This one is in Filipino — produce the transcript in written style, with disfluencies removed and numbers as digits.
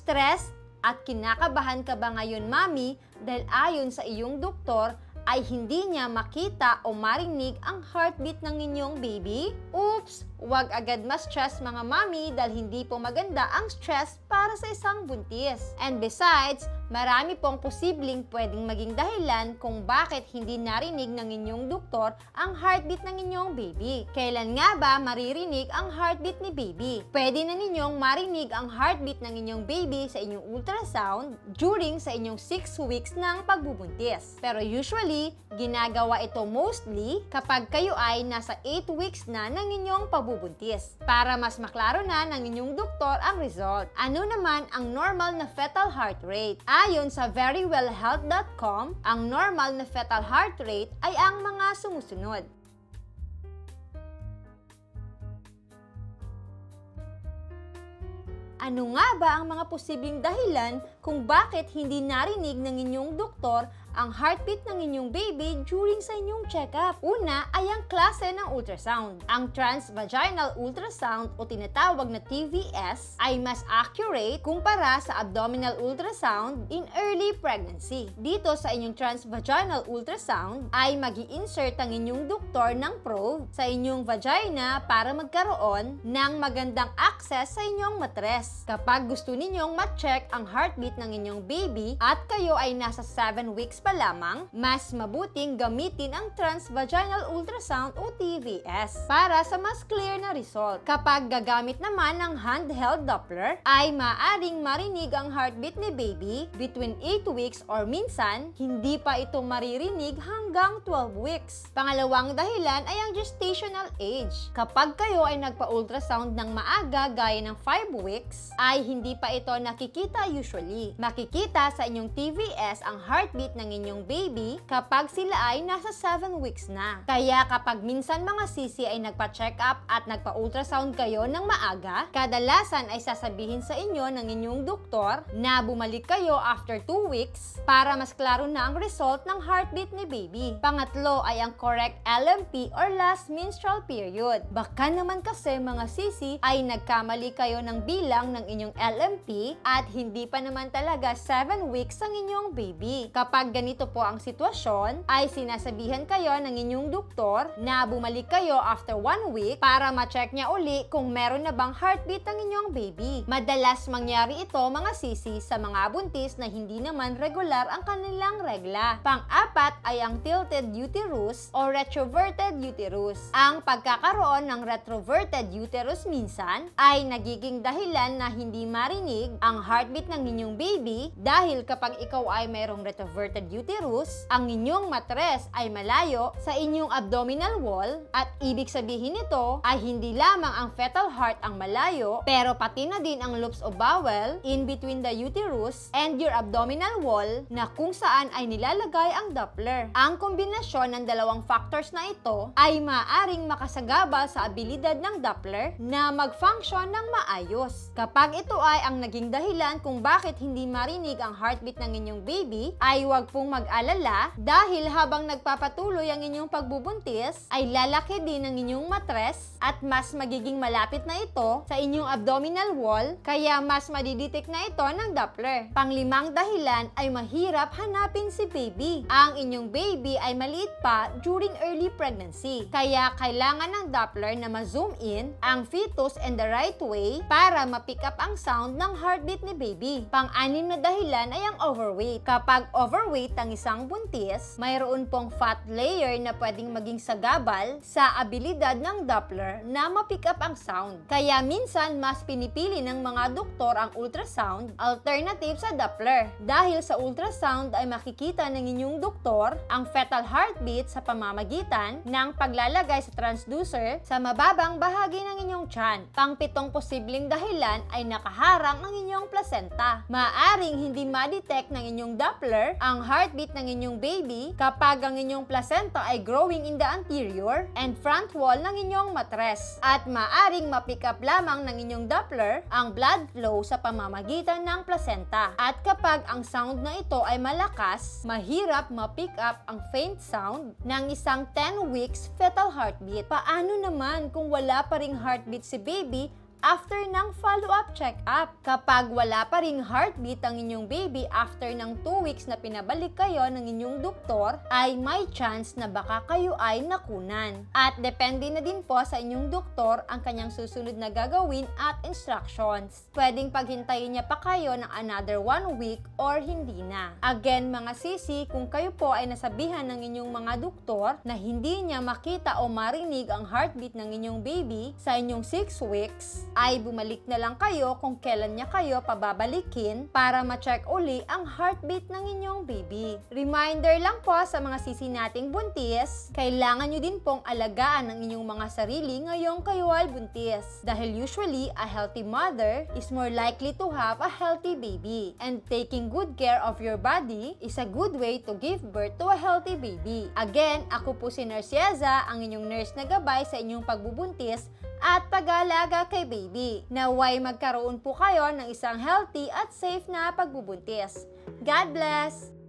Stress at kinakabahan ka ba ngayon, mami, dahil ayon sa iyong doktor ay hindi niya makita o marinig ang heartbeat ng inyong baby? Oops! Huwag agad ma-stress mga mami dahil hindi po maganda ang stress para sa isang buntis. And besides, marami pong posibleng pwedeng maging dahilan kung bakit hindi narinig ng inyong doktor ang heartbeat ng inyong baby. Kailan nga ba maririnig ang heartbeat ni baby? Pwede na ninyong marinig ang heartbeat ng inyong baby sa inyong ultrasound during sa inyong 6 weeks ng pagbubuntis. Pero usually, ginagawa ito mostly kapag kayo ay nasa 8 weeks na ng inyong pagbubuntis para mas maklaro na ng inyong doktor ang result. Ano naman ang normal na fetal heart rate? Ayon sa verywellhealth.com, ang normal na fetal heart rate ay ang mga sumusunod. Ano nga ba ang mga posibleng dahilan kung bakit hindi narinig ng inyong doktor ang heartbeat ng inyong baby during sa inyong check-up? Una ay ang klase ng ultrasound. Ang transvaginal ultrasound o tinatawag na TVS ay mas accurate kumpara sa abdominal ultrasound in early pregnancy. Dito sa inyong transvaginal ultrasound ay mag-i-insert ang inyong doktor ng probe sa inyong vagina para magkaroon ng magandang access sa inyong matres. Kapag gusto ninyong ma-check ang heartbeat ng inyong baby at kayo ay nasa 7 weeks pa lamang, mas mabuting gamitin ang transvaginal ultrasound o TVS para sa mas clear na result. Kapag gagamit naman ng handheld Doppler, ay maaring marinig ang heartbeat ni baby between 8 weeks or minsan, hindi pa ito maririnig hanggang 12 weeks. Pangalawang dahilan ay ang gestational age. Kapag kayo ay nagpa-ultrasound ng maaga gaya ng 5 weeks, ay hindi pa ito nakikita usually. Makikita sa inyong TVS ang heartbeat ng inyong baby kapag sila ay nasa 7 weeks na. Kaya kapag minsan mga sisi ay nagpa-check up at nagpa-ultrasound kayo ng maaga, kadalasan ay sasabihin sa inyo ng inyong doktor na bumalik kayo after 2 weeks para mas klaro na ang result ng heartbeat ni baby. Pangatlo ay ang correct LMP or last menstrual period. Baka naman kasi mga sisi ay nagkamali kayo ng bilang ng inyong LMP at hindi pa naman talaga 7 weeks ang inyong baby. Kapag ganito po ang sitwasyon, ay sinasabihan kayo ng inyong doktor na bumalik kayo after 1 week para ma-check niya uli kung meron na bang heartbeat ang inyong baby. Madalas mangyari ito mga sisi sa mga buntis na hindi naman regular ang kanilang regla. Pang-apat ay ang tilted uterus o retroverted uterus. Ang pagkakaroon ng retroverted uterus minsan ay nagiging dahilan na hindi marinig ang heartbeat ng inyong baby dahil kapag ikaw ay mayroong retroverted uterus, ang inyong matres ay malayo sa inyong abdominal wall at ibig sabihin nito ay hindi lamang ang fetal heart ang malayo pero pati na din ang loops o bowel in between the uterus and your abdominal wall na kung saan ay nilalagay ang Doppler. Ang kombinasyon ng dalawang factors na ito ay maaring makasagabal sa abilidad ng Doppler na mag-function ng maayos. Kapag ito ay ang naging dahilan kung bakit hindi marinig ang heartbeat ng inyong baby, ay huwag pong mag-alala dahil habang nagpapatuloy ang inyong pagbubuntis, ay lalaki din ang inyong matres at mas magiging malapit na ito sa inyong abdominal wall kaya mas madidetect na ito ng Doppler. Panglimang dahilan ay mahirap hanapin si baby. Ang inyong baby ay maliit pa during early pregnancy kaya kailangan ng Doppler na ma-zoom in ang fetus in the right way para ma-pick up ang sound ng heartbeat ni baby. Pang-anim na dahilan ay ang overweight. Kapag overweight ang isang buntis, mayroon pong fat layer na pwedeng maging sagabal sa abilidad ng Doppler na ma-pick up ang sound. Kaya minsan mas pinipili ng mga doktor ang ultrasound alternative sa Doppler. Dahil sa ultrasound ay makikita ng inyong doktor ang fetal heartbeat sa pamamagitan ng paglalagay sa transducer sa mababang bahagi ng inyong tiyan. Pang-pitong posibleng dahilan ay nakaharang ang inyong placenta. Maaring hindi ma-detect ng inyong Doppler ang heartbeat ng inyong baby kapag ang inyong placenta ay growing in the anterior and front wall ng inyong matres. At maaring ma-pick up lamang ng inyong Doppler ang blood flow sa pamamagitan ng placenta. At kapag ang sound na ito ay malakas, mahirap ma-pick up ang faint sound ng isang 10 weeks fetal heartbeat. Paano naman kung wala pa ring heartbeat si baby after ng follow-up check-up. Kapag wala pa ring heartbeat ang inyong baby after ng 2 weeks na pinabalik kayo ng inyong doktor, ay may chance na baka kayo ay nakunan. At depende na din po sa inyong doktor ang kanyang susunod na gagawin at instructions. Pwedeng paghintayin niya pa kayo ng another 1 week or hindi na. Again mga sisi, kung kayo po ay nasabihan ng inyong mga doktor na hindi niya makita o marinig ang heartbeat ng inyong baby sa inyong 6 weeks, ay bumalik na lang kayo kung kailan niya kayo pababalikin para ma-check uli ang heartbeat ng inyong baby. Reminder lang po sa mga sisi nating buntis, kailangan nyo din pong alagaan ang inyong mga sarili ngayong kayo ay buntis. Dahil usually, a healthy mother is more likely to have a healthy baby. And taking good care of your body is a good way to give birth to a healthy baby. Again, ako po si Nurse Yeza, ang inyong nurse na gabay sa inyong pagbubuntis at pag-aalaga kay baby. Naway magkaroon po kayo ng isang healthy at safe na pagbubuntis. God bless!